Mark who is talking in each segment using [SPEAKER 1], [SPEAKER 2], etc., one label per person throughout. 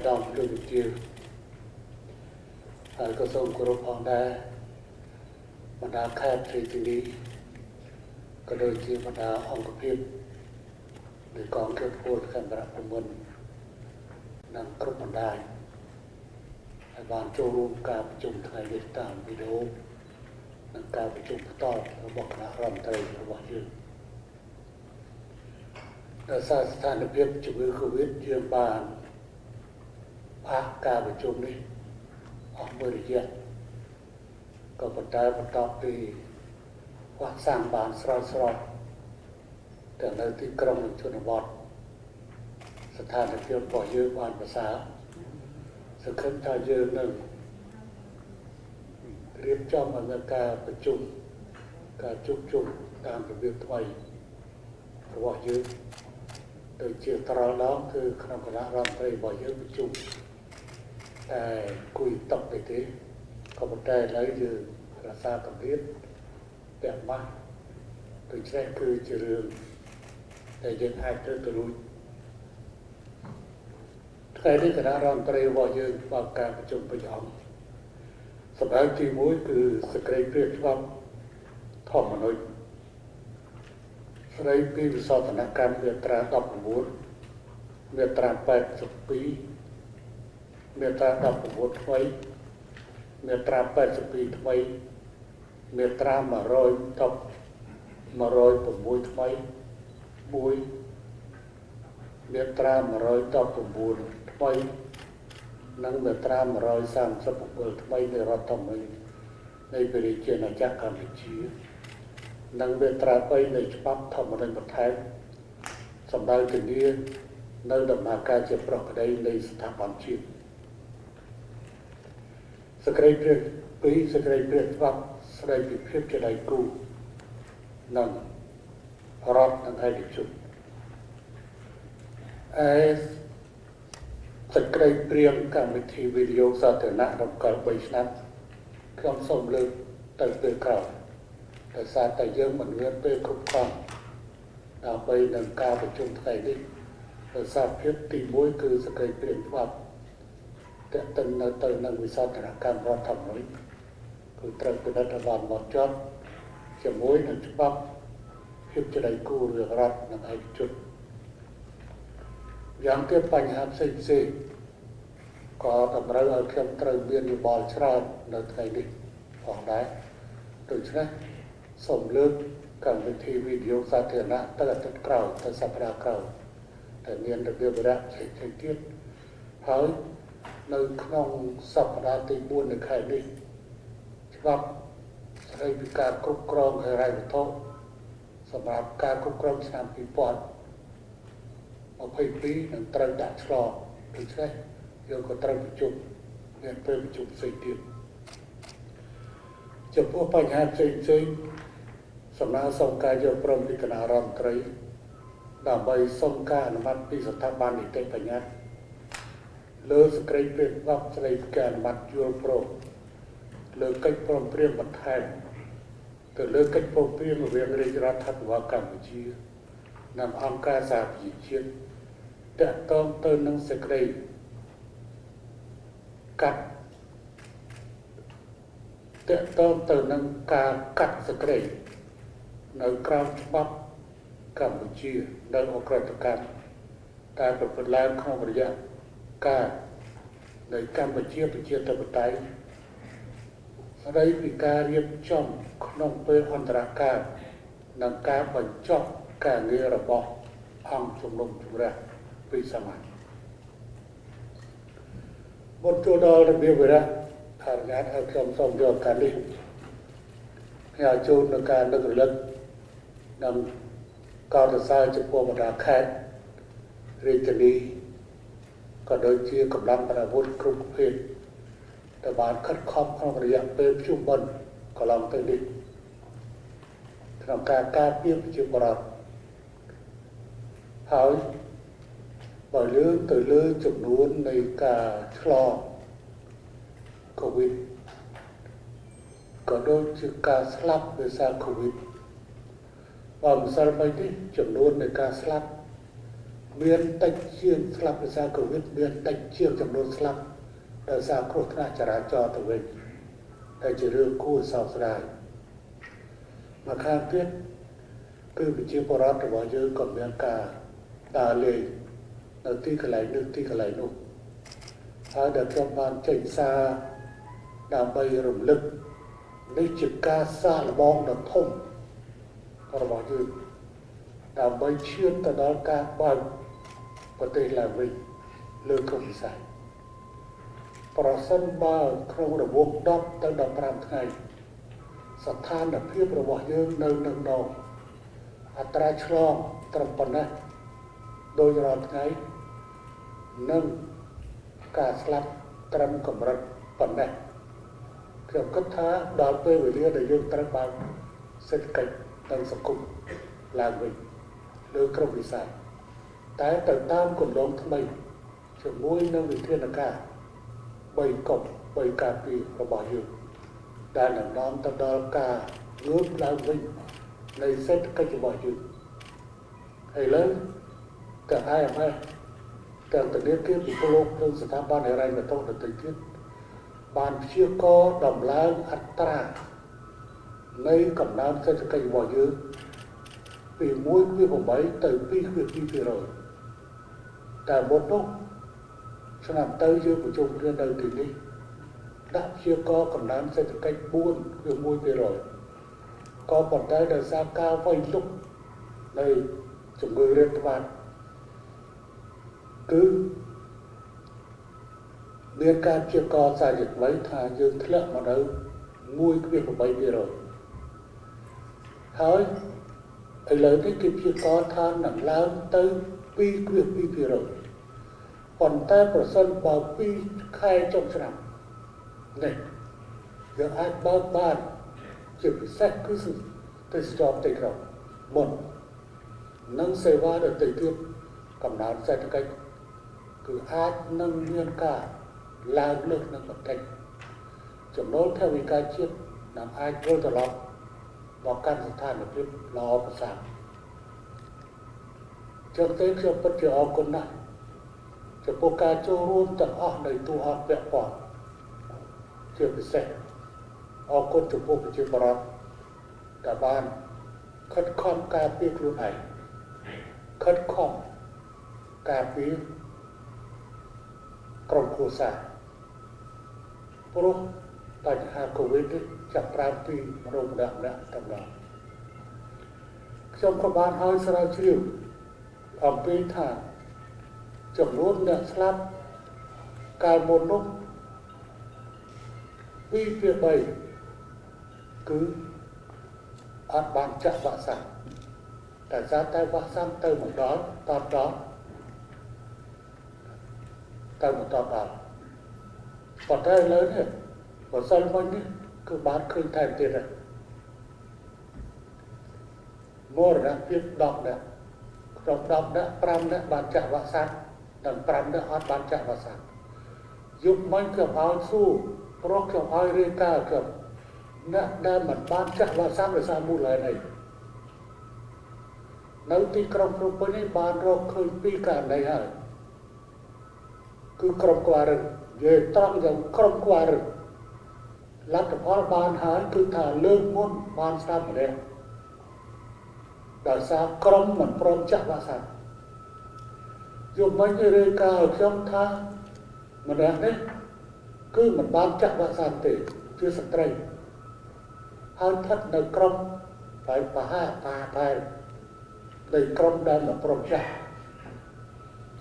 [SPEAKER 1] ดอมดูวิจิวก็ส่งกรุ๊ปของได้บรรดาแคบที่นี้ก็โดยที่บรรดาองค์พิบหรือกองเกี่ยวพูดกันประประมวลนำกรุ๊ปบรรดาบางโจรูมการประชุมไทยติดตามวิดีโอนำการประชุมต่อระบบคณะรัฐมนตรีระบบยืนแต่สถานเพียบจุดโควิดเยือนบานพักการประชุมนี้ออกบริเวณก็ปัจจัยประกอบปีว่าสร้างบ้านสร้างแต่ในที่กรมชนบทสถานเพียบปล่อยยืมบ้านภาษาสขึ้นทายยืมหนึ่งเรียบจอมอเมริกาประชุมการจุ่มตามระเบียบไว้ระบบยืมโดยเชื่อตราล้อมคือคณะกรรมการไทยบ่อยยืมประชุมแต่คุยตกไปทีก็ไม่ได้เลยยืมรักษาคำพิษแบบมากโดยใช้คือเชื่อแต่ยังให้เธอตัวรู้ใครที่คณะรัฐมนตรีบ่อยยืมบางการประชุมประยองสมัยที่มุ้ยคือสกรีเปรียบว่าท่อมนุษย์สมัยปีวิศวกรรมเมียตราดอกบุญเมียตรา80 ปีเมียตราดอกบุญทำไมเมียตรา80 ปีทำไมเมียตรามา100 ดอกมา100 ผมบุญทำไมบุญเมียตรามา100 ดอกผมบุญทำไมนั่งเมียตรามา130 ปีทำไมในรัฐธรรมนูญในบริเจณาจักรการบิชีนั่งเวทราไปในฉบับธรรมในประเทศสำหรับถึงนี้ในดำเนินการจะปรับได้ในสถาบันชีพสกายเปลี่ยนปีสกายเปลี่ยนวัดสกายเปลี่ยนเพียบจะได้กูนั่งรอดนั่งให้ดิจุดสกายเปลี่ยนการวิธีวิดีโอสาธารณะรำการใบชนะเครื่องส่งเลือกตั้งแต่เก่าแต่ซาแต่เยอะเหมือนเงินไปคุ้มครองเอาไปหนึ่งการประชุมไทยนี่แต่ซาเพียบตีมุ้ยคือสกายเปลี่ยนวัดแต่ตึงในตึงในวิสาหการรัฐธรรมนูญคือตรึงเป็นรัฐบาลหมดจดจะมุ้ยหนึ่งฉบับเพียบจะได้กู้เรื่องรัฐหนึ่งให้จุดอย่างเกี่ยวปัญหาสิ่งก็ทำให้เราเคลื่อนตรึงเบียนอยู่บอลชราในไทยนี่ของได้โดยเฉพาะสมเลือกการวิธีวิดีโอสาธารณะตั้งแต่เก่าตั้งสัปดาห์เก่าแต่เรียนระเบียบระใช้เทียบเพราะในขนมสัปดาห์ที่บุญในไข่นี้ฉบับใช้พิการคุ้มครองให้ไรวัตถุสำหรับการคุ้มครองสนามปีปอนมาเผยปีหนังตรังดัชลอหรือใช่โยนก็ตรังประชุมเรียนเพิ่มประชุมสี่เดือนจะพวกปัญหาสิ่งสำนักส่งการโยกปรมพิจารณารัฐมนตรีดำไปส่งการอนุมัติที่สถาบันนิติบัญญัติเลือกสกรีเปลี่ยนวัดสกรีการอนุมัติโยกปรมเลือกกิจปรมเปลี่ยนบัตรแทนแต่เลือกกิจปรมเปลี่ยนเวียงเรียรัฐวาการวิจีนำองค์การสาธารณสุขแต่ต้องเติมนังสกรีกัดแต่ต้องเติมนังการกัดสกรีในกราวฉบับกัมพูชีในองค์การการการปฏิบัติแล้วของระยะการในกัมพูชีประชาธิปไตยได้มีการเรียบช่องขนมเพื่ออันตรการนำการบรรจบการเรียระบอบห้องชุมนุมจุฬาปีสมัยบทตัวดอระเบียบเวลาทางงานเอาคำส่งยอดการนี้ให้จูนในการนึกเลิกนำการศึกษาจะพวกบรรดาแคทเรียนจะดีก็โดยเชี่ยกำลังประวุฒิกลุ่มเพศแต่บานคัดค้อมของระยะเป็นชุ่มบนก็ลองตัวนี้ทำการเปลี่ยนชีวิตเราหายบ่อยเรื่องตัวเรื่องจุดนู้นในการชะลอโควิดก็โดยการสลับโดยสารโควิดว่ามันสารไปที่จุดนู้นในการสลับ miền tây chiên slap để sao cầu biết miền tây chiên trong đồn slap để sao khổ thna chả cho tụi mình để chỉ riêng khu sau này mà khang tiết cứ bị chia bò rót rồi giờ còn miền cả đà lệ ở tí cái này nước tí cái này nụ hai đợt trong ban chạy xa đàm bay rừng lực lấy chữ ca xa là bom là thông còn bảo như đàm bay chuyên từ đó ca bằng có thể là mình lương không saiประสนบ่ក្នុងរង្វង់10ទៅ15ថ្ងៃស្ថានភាពរបស់យើងនៅនឹងនោះអត្រាឆ្លងត្រឹមប៉ុណ្ណេះដោយរាល់ថ្ងៃនឹងការស្លាប់ត្រឹមកម្រិតប៉ុណ្ណេះខ្ញុំគិតថាដល់ពេលវេលាដែលយើងត្រូវបានសេដ្ឋកិច្ចនិងសង្គមឡើងវិញលើគ្រប់វិស័យតែទៅតាមគម្រោងថ្មីជាមួយនឹងវិធានការ3កុំ3ការពីរបស់យើងដែលនឹងនាំទៅដល់ការងើបឡើងវិញនៃសេដ្ឋកិច្ចរបស់យើងហើយលើទាំង IMF ទាំងធនាគារពិភពលោកនិងស្ថាប័នហិរញ្ញវត្ថុដទៃទៀតបានព្យាករណ៍ដំឡើងអត្រានៃកំណើនសេដ្ឋកិច្ចរបស់យើងពី 1.8 ទៅ 2.2% តែមុននោះឆ្នាំទៅយើងប្រជុំគ្នានៅទីនេះដាក់ព្យាករណ៍កំណើនសេដ្ឋកិច្ច 4.1% ក៏ប៉ុន្តែដោយសារការវាយលុកនៃជំងឺរាតត្បាតគឺមានការព្យាករណ៍សាជាថ្មីថាយើងធ្លាក់មកនៅ 1.8% ហើយឥឡូវនេះគេព្យាករណ៍ថានឹងឡើងទៅ 2.2% ប៉ុន្តែប្រសិនបើ2ខែចុងឆ្នាំនេះយើងអាចបើកបានជាពិសេសគឺទេសចរណ៍ទីក្រុងមុននិងសេវាដទៃទៀតកំណើនសេដ្ឋកិច្ចគឺអាចនឹងមានការឡើងលើកនឹងបន្តិចចំណូលថវិកាជាតិនឹងអាចវិលត្រឡប់មកកាន់ស្ថានភាពល្អប្រសើរចឹងទេខ្ញុំពិតជាអរគុណណាស់ចំពោះការចូលរួមទាំងអស់នៃទូអង្គពាក់ព័ន្ធជាពិសេសអរគុណចំពោះប្រជាពលរដ្ឋដែលបានខិតខំការពារខ្លួនឯងខិតខំការពារក្រុមគ្រួសារព្រោះបញ្ហាកូវីដនេះចាប់ផ្ដើមពីមនុស្សម្នាក់ៗតែម្ដងខ្ញុំក៏បានឲ្យស្រាវជ្រាវអំពីថាចំនួនអ្នកស្លាប់កាលមុននោះ2/3គឺអត់បានចាក់វ៉ាក់សាំងតែសារតែវ៉ាក់សាំងទៅមកដល់តបដល់ទៅមកដល់ប៉ុន្តែឥឡូវនេះបើសិនមកនេះគឺបានឃើញថែមទៀតហើយមរណភាព10នាក់ក្នុង10នាក់5នាក់បានចាក់វ៉ាក់សាំងដល់5នាក់អត់បានចាក់វ៉ាក់សាំងយុគមិញខ្ញុំឲ្យស៊ូព្រោះខ្ញុំឲ្យរាយការណ៍ខ្ញុំអ្នកដែលមិនបានចាក់វ៉ាក់សាំងដោយសារមូលហេតុអីនៅទីក្រុងភ្នំពេញនេះបានរកឃើញ2ករណីហើយគឺក្រុមគួររឹងនិយាយត្រង់យ៉ាងក្រុមគួររឹងលទ្ធផលបានហើយគឺថាលើកមុនបានស្ដាប់ម្ដងដោយសារក្រុមមិនព្រមចាក់វ៉ាក់សាំងយកមិញរាយការណ៍ខ្ញុំថាម្ដងនេះគឺមិនបានចាក់វ៉ាក់សាំងទេជាស្ត្រីហើយស្ថិតនៅក្រុមតែប្រហែលនៃក្រុមដែលមិនព្រមចាក់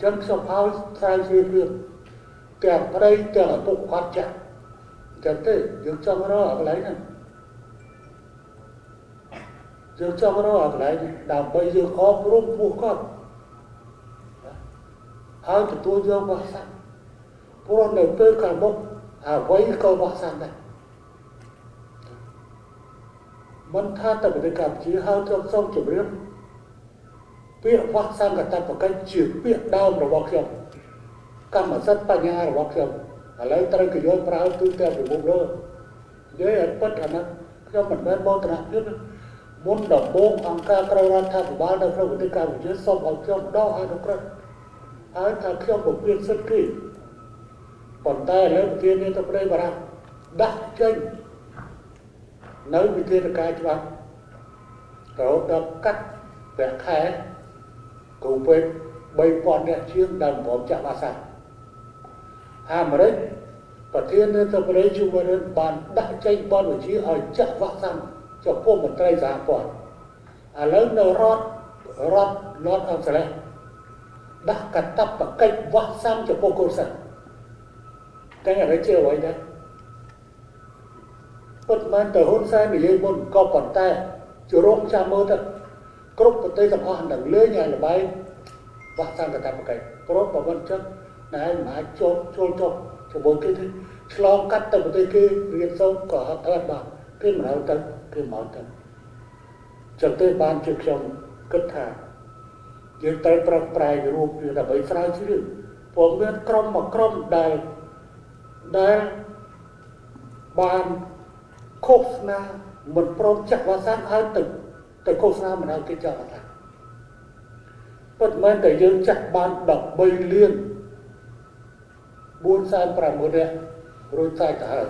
[SPEAKER 1] ចឹងខ្ញុំឲ្យស្រាវជ្រាវរឿងទាំងប្តីទាំងឪពុកគាត់ចាក់ចឹងទេយើងចង់រកកន្លែងហ្នឹងយើងចង់រកកន្លែងដើម្បីយើងអប់រំពួកគាត់ហើយទទួលយកវ៉ាក់សាំងព្រោះនៅពេលខាងមុខអ្វីក៏វ៉ាក់សាំងដែរមិនថាតែប្រទេសកម្ពុជាហើយខ្ញុំសូមជម្រាបពាក្យវ៉ាក់សាំងកតបកិច្ចជាពាក្យដើមរបស់ខ្ញុំកម្មសិទ្ធិបញ្ញារបស់ខ្ញុំឥឡូវត្រូវគេយកប្រើទូទាំងពិភពលោកនិយាយឲ្យពិតអាហ្នឹងខ្ញុំមិនមែនបោទនភាពមុនដំបូងអង្គការក្រៅរដ្ឋាភិបាលនៅក្នុងប្រទេសកម្ពុជាសូមឲ្យខ្ញុំដកអនុក្រឹត្យ ហើយថាខ្ញុំបំពេញសិទ្ធិគេប៉ុន្តែឥឡូវប្រធាននាយកប្រទេសបារាំងដាក់ចេញនៅវិធានការច្បាប់រហូតដល់កាត់ប្រាក់ខែគ្រូពេទ្យ 3,000 នាក់ជាងដែលមិនព្រមចាក់វ៉ាក់សាំងអាមេរិកប្រធាននាយកប្រទេសជូវ៉ារិនបានដាក់ចេញបទបញ្ជាឲ្យចាក់វ៉ាក់សាំងចំពោះមន្ត្រីសហព័ន្ធឥឡូវនៅរដ្ឋអង់គ្លេសដាក់កាតព្វកិច្ចវ៉ាក់សាំងចំពោះកូនសិស្សតែអ្វីជាអ្វីដែរពិតមែនទៅហ៊ុនសែននិយាយមុនក៏ប៉ុន្តែជារងចាំមើលទៅគ្រប់ប្រទេសទាំងអស់នឹងលេងឲ្យល្បែងវ៉ាក់សាំងកាតព្វកិច្ចព្រោះបើមិនចឹងណែមិនអាចចូលជាមួយគេទេឆ្លងកាត់ទៅប្រទេសគេរៀនសូត្រក៏អត់បានគេមិនឲ្យទៅគេមកទៅចឹងទេបានជាខ្ញុំគិតថាយើងត្រូវប្រឹងប្រែងរួមគ្នាដើម្បីស្រាវជ្រាវព្រោះមានក្រុមមួយក្រុមដែលបានឃោសនាមិនព្រមចាក់វ៉ាក់សាំងឲ្យទៅឃោសនាមិនឲ្យគេចាក់វ៉ាក់សាំងពិតមែនតែយើងចាក់បាន13លាន4,600,000 នាក់រួចតែទៅហើយ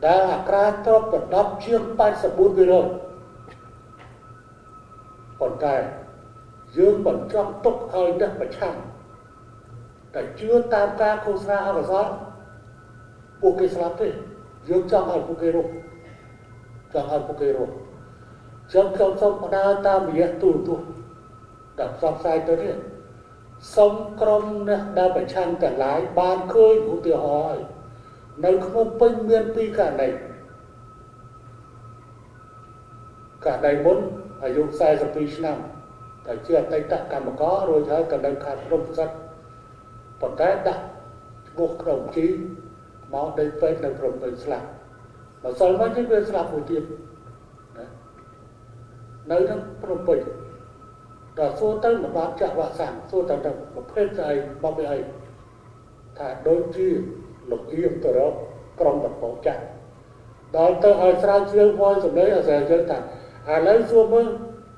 [SPEAKER 1] ដែលអក្រាទ្រព្យប្រដាប់ជាង 84% ប៉ុន្តែយើងមិនចង់ទុកឲ្យអ្នកប្រឆាំងតែជឿតាមការឃោសនាអកុសលពួកគេស្លាប់ទេយើងចង់ឲ្យពួកគេរស់ចឹងខ្ញុំសូមផ្ដើតាមរយៈទូរទស្សន៍ដែលផ្សព្វផ្សាយទៅនេះសូមក្រុមអ្នកដែលប្រឆាំងទាំងឡាយបានឃើញឧទាហរណ៍នៅក្នុងពេញមាន2ករណីមុនអាយុ42ឆ្នាំតែជាអតីតកម្មកររួចហើយក៏នៅខាងក្រុមសិទ្ធិប៉ុន្តែដាក់ឈ្មោះក្រុមជីមកដេកពេទ្យនៅព្រំពេញស្លាប់បើសិនមកជិះវាស្លាប់មួយទៀតណានៅក្នុងព្រំពេញដល់សួរទៅមិនបានចាក់វ៉ាក់សាំងសួរទៅប្រភេទស្អីមកពីអីថាដូចជាលោកអៀមទៅរកក្រុមបពចាក់ដល់ទៅឲ្យស្រាវជ្រាវវល់សម្លេងអាស្រ័យយើងថាឥឡូវសួរមើល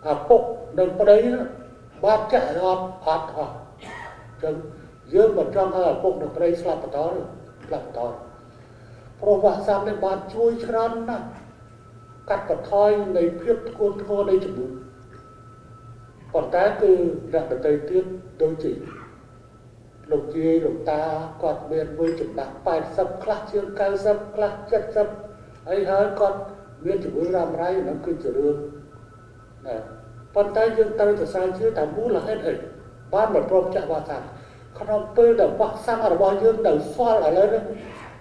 [SPEAKER 1] អាពុកនិងប្តីបានចាក់អត់អស់ចឹងយើងមិនចង់ឲ្យអាពុកនិងប្តីស្លាប់បន្តព្រោះវ៉ាក់សាំងនេះបានជួយច្រើនណាស់កាត់បន្ថយនៃភាពធ្ងន់ធ្ងរនៃជំងឺប៉ុន្តែគឺអ្នកដទៃទៀតដូចជាលោកយាយលោកតាគាត់មានវ័យចំណាស់80ខ្លះជាង90ខ្លះ70ហើយគាត់មានជំងឺរ៉ាំរ៉ៃហ្នឹងគឺជារឿងណាប៉ុន្តែយើងត្រូវទៅស្រាវជ្រាវតាមមូលហេតុអីបានមិនព្រមចាក់វ៉ាក់សាំងក្នុងពេលដែលវ៉ាក់សាំងរបស់យើងនៅសល់ឥឡូវនេះ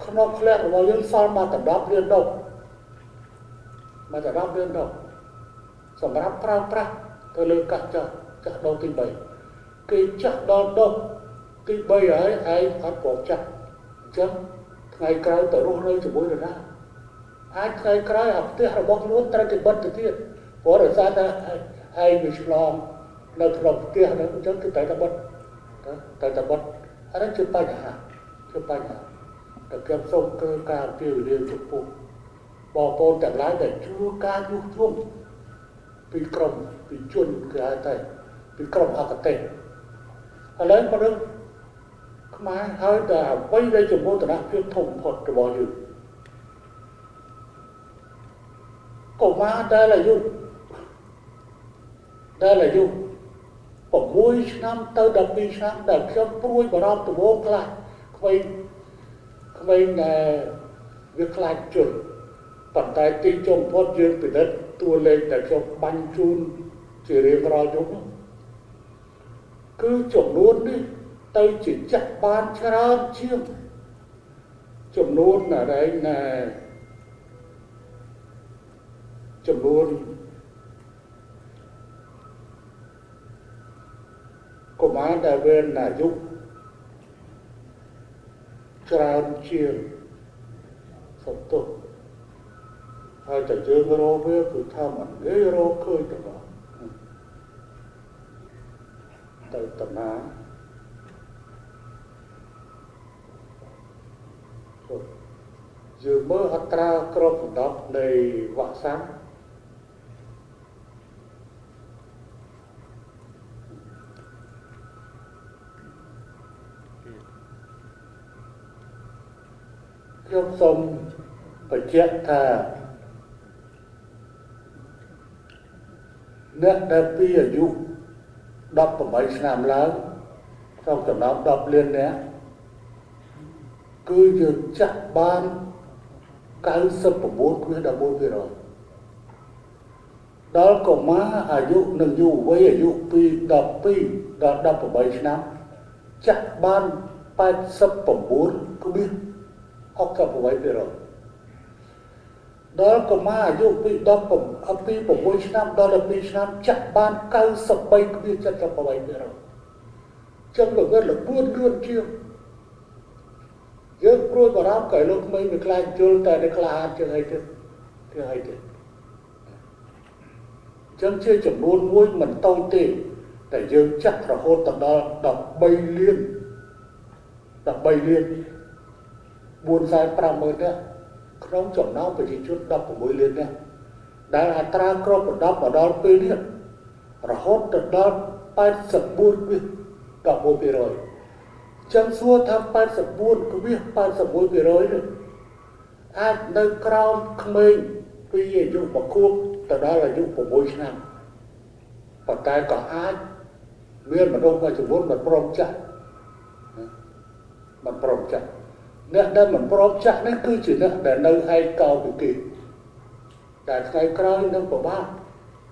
[SPEAKER 1] ក្នុងផ្លែរបស់យើងសល់មកដណ្ដប់រៀនដុំសម្រាប់ប្រើប្រាស់ទៅលើកាក់ចាក់ដុំទី3គេចាក់ដល់ដុំទី3ហើយឯងអត់ព្រមចាក់អញ្ចឹងថ្ងៃក្រោយទៅរស់នៅជាមួយនរណាអាចថ្ងៃក្រោយអាផ្ទះរបស់ខ្លួនត្រូវគេបិទទៅទៀតព្រោះដោយសារតែឯងវាឆ្លងនៅក្នុងផ្ទះហ្នឹងអញ្ចឹងគឺត្រូវតែបិទអានេះជាបញ្ហាតែខ្ញុំសូមគឺការពីវេលាចំពោះបងប្អូនទាំងឡាយដែលជួការញុះញង់ពីក្រុមពីជនគេហៅតែពីក្រុមអកតេឥឡូវមនុស្សខ្មែរហើយតែអ្វីដែលជាមោទនភាពធំបំផុតរបស់យើងកុមារដែលអាយុ6ឆ្នាំទៅ12ឆ្នាំដែលខ្ញុំព្រួយបារម្ភដំបូងខ្លះក្មេងដែលវាខ្លាចជន់ប៉ុន្តែទីចុងបំផុតយើងពិនិត្យតួលេខដែលខ្ញុំបាញ់ជូនជារៀងរាល់យប់គឺចំនួននេះទៅជាចាក់បានច្រើនជាងចំនួនចំនួនកុមារដែលមានអាយុច្រើនជាងសុខទុក្ខហើយតែយើងរកវាគឺថាមិនងាយរកឃើញទេបាទទៅតំណាយើងមើលអត្រាគ្របដណ្ដប់នៃវ៉ាក់សាំង ខ្ញុំសូមបញ្ជាក់ថាអ្នកដែលពីអាយុ18ឆ្នាំឡើងក្នុងចំណោម10លាននាក់គឺយើងចាក់បាន99.11%ដល់កុមារអាយុនិងយុវវ័យអាយុពី12ដល់18ឆ្នាំចាក់បាន89.68%ដល់កុមារអាយុពី6ឆ្នាំដល់12ឆ្នាំចាក់បាន93.78%ចឹងលោកវិទ្យាលឿនជាងយើងព្រួយបារម្ភកែលោកក្មេងវាខ្លាចជល់តែនៅក្លាហានជាងអីទៀតចឹងជាចំនួនមួយមិនតូចទេតែយើងចាក់រហូតដល់13លាន450,000 នាក់ក្នុងចំណោមប្រជាជន16លាននាក់ដែលអត្រាគ្របដណ្ដប់មកដល់ពេលនេះរហូតដល់84.11%ចឹងសួរថា84.81% នេះអាចនៅក្រោមក្មេងពីអាយុ1ខួបទៅដល់អាយុ6ឆ្នាំប៉ុន្តែក៏អាចមានមនុស្សមួយចំនួនមិនព្រមចាក់អ្នកដែលមិនព្រមចាក់នេះគឺជាអ្នកដែលនៅឯកោពីគេតែថ្ងៃក្រោយនឹងពិបាក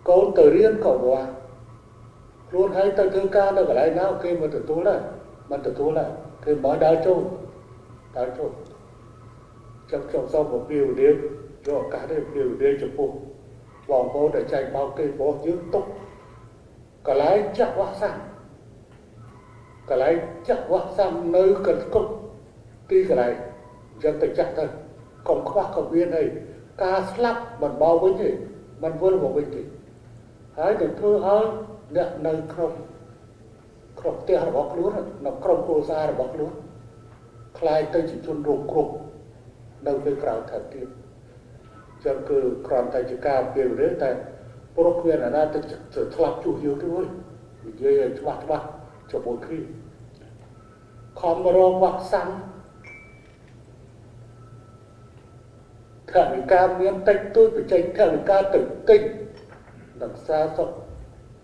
[SPEAKER 1] កូនទៅរៀនក៏វល់ខ្លួនឯងទៅធ្វើការនៅកន្លែងណាគេមិនទទួលដែរគេមកដើរចូលចាំខ្ញុំសូមពពាវនាមយកឱកាសនេះពពាវនាមចំពោះបងប្អូនដែលចែកបោកគេបងយើងទុកកន្លែងចាក់វ៉ាក់សាំងនៅកណ្ដុបទីកន្លែងយើងទៅចាក់ទៅកុំខ្វះក៏មានអីការស្លាប់មិនមកវិញទេមិនវិលមកវិញទេហើយទៅធ្វើឲ្យអ្នកនៅក្នុងផ្ទះរបស់ខ្លួននៅក្រុមគ្រួសាររបស់ខ្លួនខ្លាយទៅជាជនរងគ្រោះនៅពេលក្រោយថែមទៀតចឹងគឺគ្រាន់តែជាការពៀវនាមតែព្រោះគ្មានអាណាទៅឆ្លាប់ជួសយើងទេនិយាយឲ្យច្បាស់ជាមួយគ្នាខំរងវ៉ាក់សាំងថវិកាមានតិចតួចបច្ចេកថវិកាទៅទិញនឹងសារ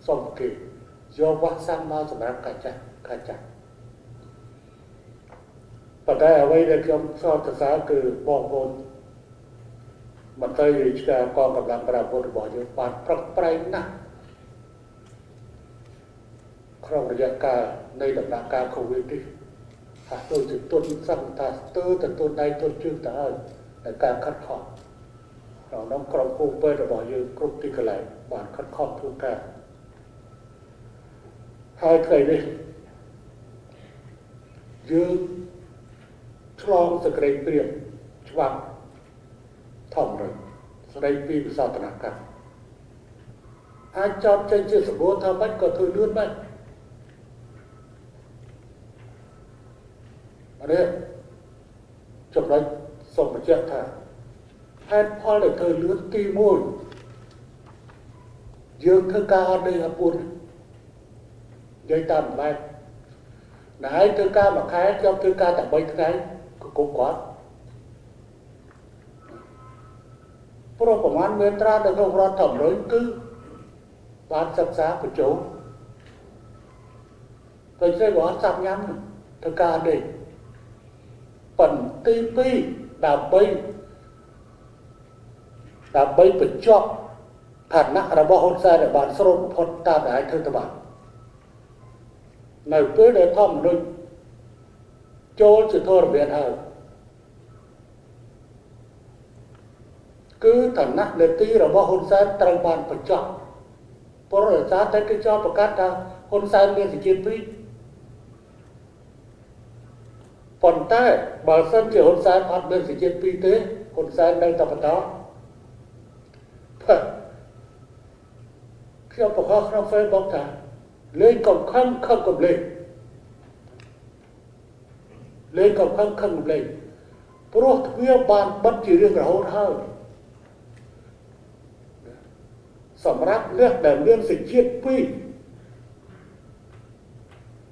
[SPEAKER 1] សុំគេយកវ៉ាក់សាំងមកសម្រាប់ការចាក់ប៉ុន្តែអ្វីដែលខ្ញុំសរសើរគឺបងប្អូនមន្ត្រីរាជការកងកម្លាំងប្រដាប់អាវុធរបស់យើងបានប្រឹងប្រែងណាស់ក្នុងរយៈកាលនៃដំណាក់កាល COVID នេះហាក់ដូចជាទុនសឹងថាស្ទើរតែទុនដៃទុនជើងទៅហើយในការខិតខំក្នុងនោះក្រុមគ្រូពេទ្យរបស់យើងគ្រប់ទីកន្លែងបានខិតខំធ្វើការហើយថ្ងៃនេះយើងឆ្លងសក្តិព្រាបច្បាប់ធម្មរស្ដីពីវិសោធនកម្មអាចចោទចេញជាសម្បូរថាមិនក៏ធ្វើលឿនដែរនេះចំណុចសូមបញ្ជាក់ថាហេតុផលដែលធ្វើលឿនទី1យើងធ្វើការអត់ដូចអាពុននិយាយតាមបែបណែធ្វើការមួយខែខ្ញុំធ្វើការតែ3ថ្ងៃក៏គុំគាត់ព្រោះប្រមាណមានត្រានៅក្នុងរដ្ឋធម្មនុញ្ញគឺបានសិក្សាបញ្ចូលទៅជាគាត់ចាប់ញ៉ាំធ្វើការនេះប៉ុន្តែទី2ដើម្បីបញ្ចប់ឋានៈរបស់ហ៊ុនសែនឲ្យបានស្រូបបំផុតតាមដែលធ្វើទៅបាននៅពេលដែលធម្មមនុញ្ញចូលជាធរមានហើយគឺឋានៈនីតិរបស់ហ៊ុនសែនត្រូវបានបញ្ចប់ព្រោះដោយសារតែគេចោទប្រកាន់ថាហ៊ុនសែនមានសេចក្ដីពីរប៉ុន្តែបើសិនជាហ៊ុនសែនអត់មានសេចក្ដីពីរទេហ៊ុនសែននៅតែបន្តខ្ញុំបង្ហោះក្នុង Facebook ថាលេងកំខឹងកំលេងព្រោះទ្វារបានបិទជារៀងរហូតហើយសម្រាប់អ្នកដែលមានសេចក្ដីពីរ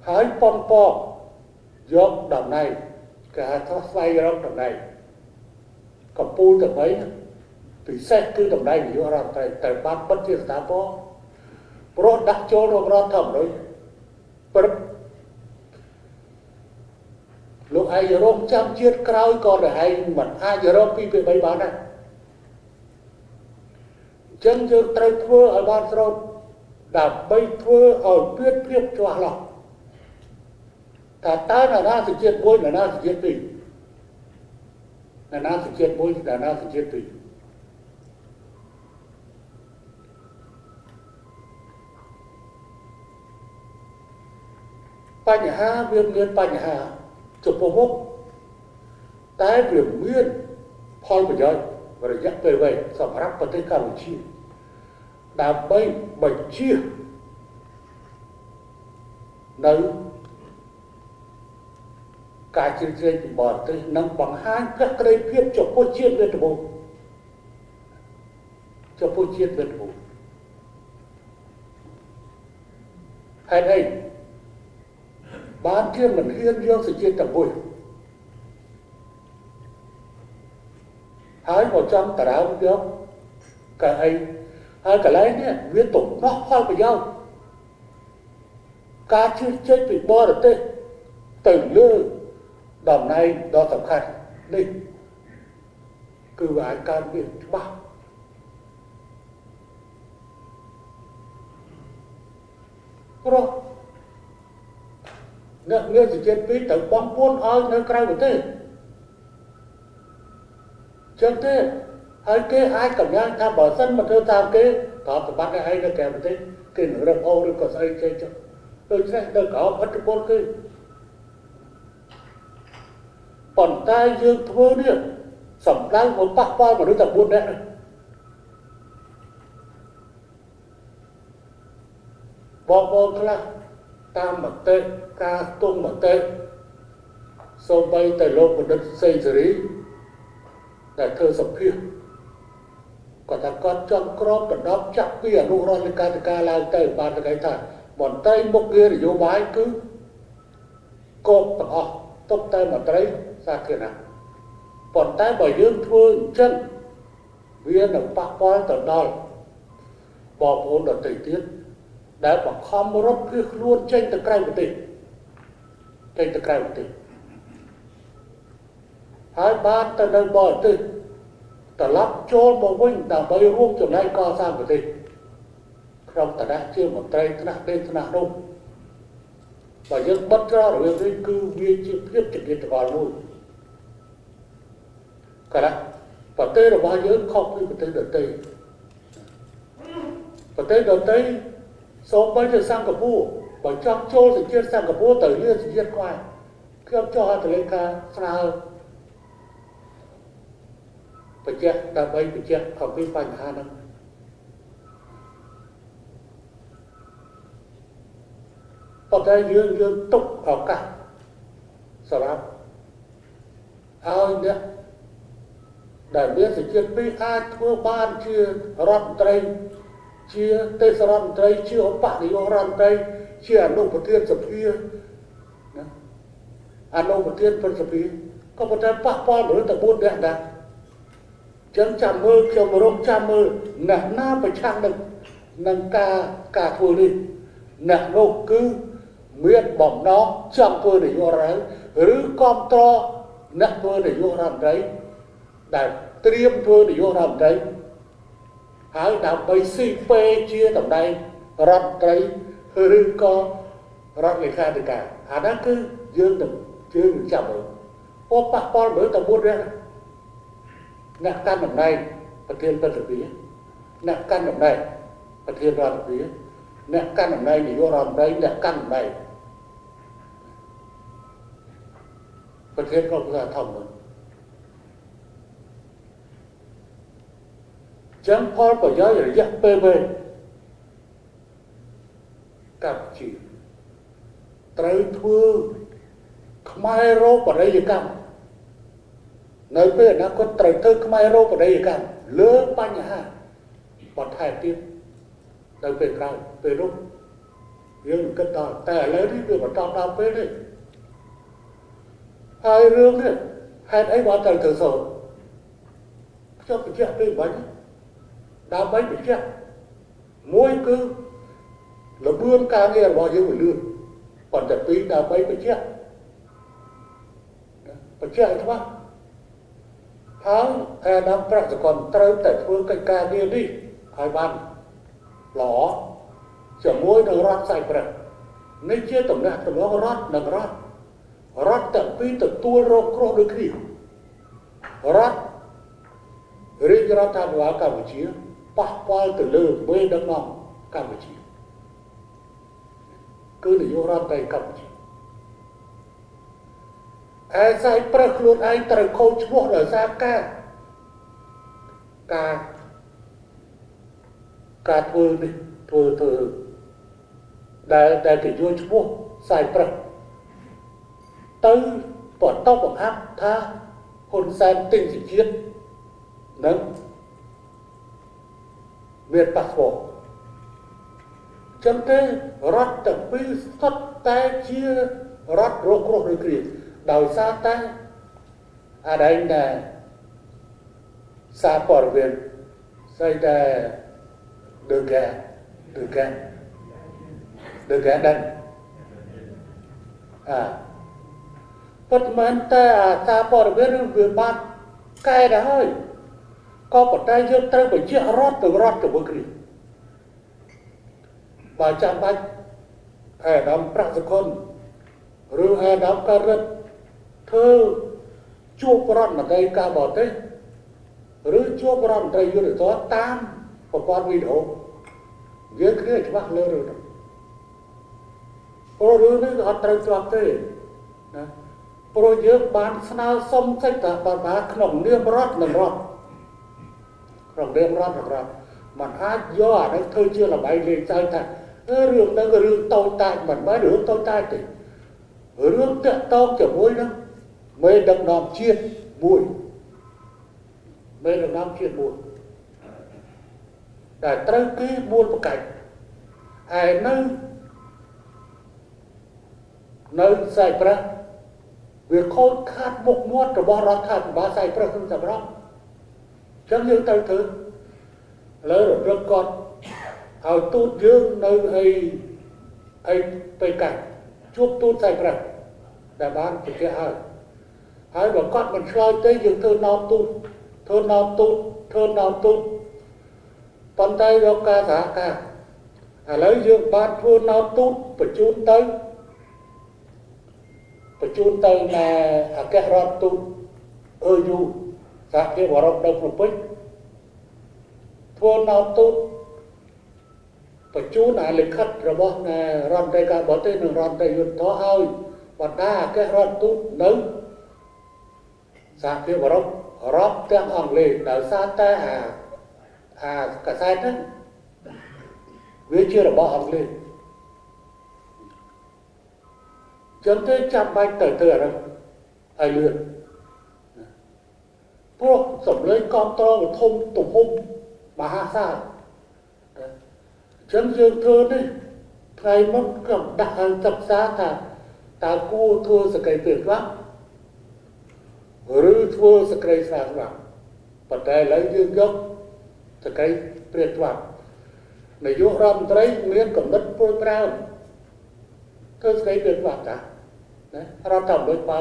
[SPEAKER 1] ហើយប៉ុនប៉យកតំណែងគេហៅថាស្វែងរកតំណែង កំពូលទាំង3ពិសេសគឺតំណែងនាយករដ្ឋមន្ត្រីតែបានបិទជាស្ថាពរព្រោះដាក់ចូលក្នុងរដ្ឋធម្មនុញ្ញព្រឹកលោកឯងរងចាំជាតិក្រោយក៏តែឯងមិនអាចរក2 ពី 3បានដែរអញ្ចឹងយើងត្រូវធ្វើឲ្យបានស្របដើម្បីធ្វើឲ្យមានភាពច្បាស់លាស់ថាតើនរណាសញ្ជាតិ1នរណាសញ្ជាតិ2នរណាសញ្ជាតិ1នរណាសញ្ជាតិ2បញ្ហាវាមានបញ្ហាចំពោះមុខតែវាមានផលប្រយោជន៍រយៈពេលវែងសម្រាប់ប្រទេសកម្ពុជាដើម្បីបញ្ជៀសនៅការជ្រៀតជ្រែកពីបរទេសនិងបង្ហាញភក្តីភាពចំពោះជាតិមាតុភូមិចំពោះជាតិមាតុភូមិហេតុអីបានជាមិនហ៊ានយកសេចក្តីទាំងមួយហើយមកចង់តារាវយកកៅអីហើយកន្លែងនេះវាទំនាស់ផលប្រយោជន៍ការជឿជែកពីបរទេសទៅលើតំណែងដ៏សំខាន់នេះគឺវាអាចកើតមានច្បាស់ព្រោះអ្នកមានសេចក្តីពីរទៅបងពួនឲ្យនៅក្រៅប្រទេសចឹងទេហើយគេអាចកំញាំងថាបើសិនមកធ្វើតាមគេប្រតិបត្តិឲ្យឯងនៅក្រៅប្រទេសគេនឹងរឹបអូឬក៏ស្អីចេះចុះដូច្នេះទៅក្រោមឥទ្ធិពលគេប៉ុន្តែយើងធ្វើនេះសម្ដៅមកប៉ះពាល់មនុស្សតែ4នាក់បងខ្លះតាមមតិការស្ទង់មតិសូម្បីតែលោកបណ្ឌិតសេងសេរីដែលធ្វើសភាគាត់ថាគាត់ចង់ក្របដណ្ដប់ចាក់ពីអនុរដ្ឋលេខាធិការឡើងទៅបានតែថាមន្ត្រីមុខងារនយោបាយគឺគប់ទាំងអស់ទុកតែមន្ត្រីសាធារណៈប៉ុន្តែបើយើងធ្វើអញ្ចឹងវានឹងប៉ះពាល់ទៅដល់បងប្អូនដទៃទៀតដែលបង្ខំរត់ភៀសខ្លួនចេញទៅក្រៅប្រទេសហើយបានទៅនៅបរទេសត្រឡប់ចូលមកវិញដើម្បីរួមចំណែកកសាងប្រទេសក្នុងឋានៈជាមន្ត្រីថ្នាក់នេះថ្នាក់នោះបើយើងបិទច្រករវាងនេះគឺវាជាភាពចង្អៀតច្ងល់មួយកាលប្រទេសរបស់យើងខុសពីប្រទេសដទៃសូម្បីតែសិង្ហបុរីបើចង់ចូលសញ្ជាតិសិង្ហបុរីទៅលើសញ្ជាតិខ្មែរខ្ញុំចុះហត្ថលេខាស្នើបញ្ជាក់ដើម្បីបញ្ជាក់អំពីបញ្ហាហ្នឹងប៉ុន្តែយើងទុកឱកាសសម្រាប់ឲ្យអ្នកដែលមានសញ្ជាតិពីរអាចធ្វើបានជារដ្ឋមន្ត្រីជាទេសរដ្ឋមន្ត្រីជាឧបនាយករដ្ឋមន្ត្រីជាអនុប្រធានសភាណាអនុប្រធានព្រឹទ្ធសភាក៏ប៉ុន្តែប៉ះពាល់មនុស្សតែ4នាក់ដែរចឹងចាំមើលខ្ញុំរំចាំមើលអ្នកណាប្រឆាំងនឹងការធ្វើនេះអ្នកនោះគឺមានបំណងចង់ធ្វើនាយករដ្ឋឬគ្រប់គ្រងអ្នកធ្វើនាយករដ្ឋមន្ត្រីដែលត្រៀមធ្វើនាយករដ្ឋមន្ត្រីហើយដើម្បីស៊ីពេជាតំណែងរដ្ឋមន្ត្រីឬក៏រដ្ឋលេខាធិការអាហ្នឹងគឺយើងចាំមើលប៉ះពាល់មើលតែ4នាក់អ្នកកាន់តំណែងប្រធានព្រឹទ្ធសភាអ្នកកាន់តំណែងប្រធានរដ្ឋសភាអ្នកកាន់តំណែងនាយករដ្ឋមន្ត្រីអ្នកកាន់តំណែងប្រធានក្រុមប្រឹក្សាធម្មចឹងផលប្រយោជន៍រយៈពេលវែងកម្ពុជាត្រូវធ្វើខ្មែររោបរិយកម្មនៅពេលអនាគតត្រូវធ្វើខ្មែររោបរិយកម្មលើបញ្ហាបន្ថែមទៀតនៅពេលក្រោយពេលនោះយើងគិតដល់តែឥឡូវនេះវាបន្តដល់ពេលនេះហើយរឿងនេះហេតុអីបានត្រូវធ្វើសូត្រ cho cái chuyện về bánh đá bánh phải chết mỗi cứ là bươn ca nghe bao nhiêu phải lương còn thật tí đá bánh phải chết thôi tháng nămប្រាក់សកលត្រូវតែធ្វើកិច្ចការងារនេះឲ្យបានល្អជាមួយនឹងរដ្ឋសៃប្រឹកនេះជាតំណែងរបស់រដ្ឋនិងរដ្ឋទាំងពីរទទួលរងគ្រោះដូចគ្នារដ្ឋរាជរដ្ឋាភិបាលកម្ពុជាប៉ះពាល់ទៅលើមេដឹកនាំកម្ពុជាគឺនាយករដ្ឋមន្ត្រីកម្ពុជាឯសៃប្រឹកខ្លួនឯងត្រូវខូចឈ្មោះដោយសារការធ្វើនេះធ្វើដែលគេយកឈ្មោះសៃប្រឹកទៅបន្តបង្ហាត់ថាហ៊ុនសែនទិញសេចក្ដីនិងមានប៉ាសពតចឹងទេរដ្ឋទាំងពីរសុទ្ធតែជារដ្ឋរងគ្រោះដូចគ្នាដោយសារតែអាដែងដែលសារព័ត៌មានស្អីតែដើកែដឹងប៉ុន្មានតែសារព័ត៌មានវាបាត់កែទៅហើយក៏ប៉ុន្តែយើងត្រូវបញ្ជាក់រដ្ឋទៅរដ្ឋជាមួយគ្នាបើចាំបាច់អាដាមប្រាក់សកលឬអាដាមការរដ្ឋធ្វើជួបរដ្ឋមន្ត្រីការបរទេសឬជួបរដ្ឋមន្ត្រីយុទ្ធសាស្ត្រតាមប្រព័ន្ធវីដេអូយើងគ្នាច្បាស់លើរឿងនេះព្រោះរឿងនេះអត់ត្រូវជាប់ទេណាព្រោះយើងបានស្នើសុំសិទ្ធិបក្នុងនាមរដ្ឋនិងរដ្ឋมันអាចយកអានេះធ្វើជាល្បែងលេងសើចថារឿងហ្នឹងគឺរឿងតូចតាចមិនមែនរឿងតូចតាចទេរឿងតាក់ទងជាមួយនឹងមេដឹកនាំជាតិមួយដែលត្រូវគេមូលប្រកាច់ហើយនៅសៃប្រឹកវាខូចខាតមុខមាត់របស់រដ្ឋាភិបាលសៃប្រឹកក្នុងសម្រាប់ចឹងយើងត្រូវធ្វើលើរំលឹកគាត់ឲ្យទូតយើងនៅអីទៅកាច់ជួបទូតសៃប្រឹកដែលបានប្រកាសហើយបើគាត់មិនឆ្លើយទេយើងធ្វើណោមទូតប៉ុន្តែរកការសហការឥឡូវយើងបានធ្វើណោមទូតបញ្ជូនទៅនៅអគ្គរដ្ឋទូតEUសហភាពអឺរ៉ុបនៅភ្នំពេញធ្វើណោមទូតបញ្ជូនអាលិខិតរបស់រដ្ឋមន្ត្រីការបរទេសនិងរដ្ឋមន្ត្រីយុទ្ធសាស្ត្រឲ្យបណ្ដាអគ្គរដ្ឋទូតនៅសហភាពអឺរ៉ុបរាប់ទាំងអង់គ្លេសដោយសារតែអាកាសែតហ្នឹងវាជារបស់អង់គ្លេសចឹងទេចាំបាច់ទៅធ្វើអាហ្នឹងឲ្យលឿនព្រោះសម្លេងគ្រប់ត្រវធំទំហំមហាសាលចឹងយើងធ្វើនេះថ្ងៃមុនក៏ដាក់ឲ្យសិក្សាថាតើគួរធ្វើសក្តិភាពខ្លះឬធ្វើសក្តិស្រាខ្លះប៉ុន្តែឥឡូវយើងយកសក្តិព្រាបច្បាប់នាយករដ្ឋមន្ត្រីមានកំណត់ព្រួយប្រែធ្វើសក្តិព្រាបច្បាប់តាណារដ្ឋធម្មនុញ្ញបើ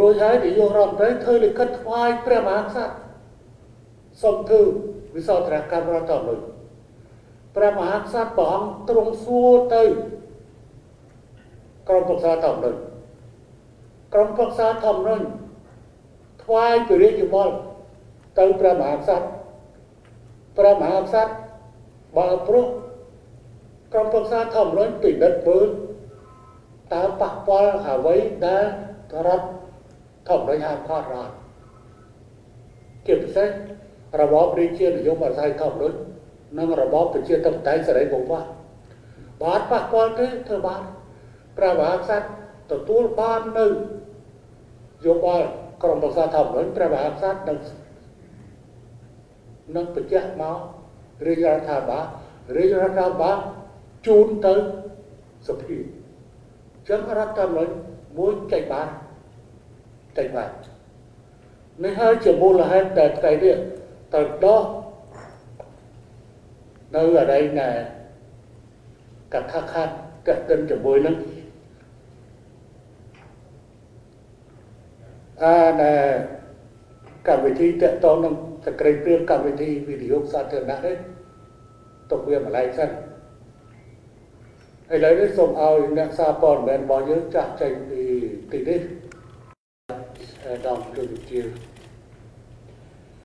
[SPEAKER 1] រួចហើយនាយករដ្ឋមន្ត្រីធ្វើលិខិតថ្វាយព្រះមហាក្សត្រសូមធ្វើវិសោធនកម្មរដ្ឋធម្មនុញ្ញព្រះមហាក្សត្រព្រះអង្គទ្រង់សួរទៅក្រុមប្រឹក្សាធម្មនុញ្ញថ្វាយព្រះរាជយោបល់ទៅព្រះមហាក្សត្របើព្រោះក្រុមប្រឹក្សាធម្មនុញ្ញពិនិត្យមើលតើប៉ះពាល់អ្វីដែលរដ្ឋធម្មនុញ្ញហាមឃាត់អត់ជាពិសេសរបបរាជានិយមអាស្រ័យធម្មនុញ្ញនិងរបបប្រជាធិបតេយ្យសេរីបំផុតបើអត់ប៉ះពាល់ទេធ្វើបានព្រះមហាក្សត្រទទួលបាននៅយោបល់ក្រុមប្រឹក្សាធម្មនុញ្ញព្រះមហាក្សត្រនឹងបញ្ជាក់មករាជរដ្ឋាភិបាលជូនទៅសភាចឹងរដ្ឋធម្មនុញ្ញមួយចេញបាន នេះហើយជាមូលហេតុដែលថ្ងៃនេះទៅដោះនៅអរិយណែកថាខាត់កតិនជាមួយនឹងណែកម្មវិធីតកតងនឹងសក្តិព្រៀងកម្មវិធីវិនិយោគសាធារណៈនេះទុកវាម្លែងសិនឥឡូវនេះសូមឲ្យអ្នកសារព័ត៌មានរបស់យើងចាស់ចេញពីទីនេះដល់ទូរទស្សន៍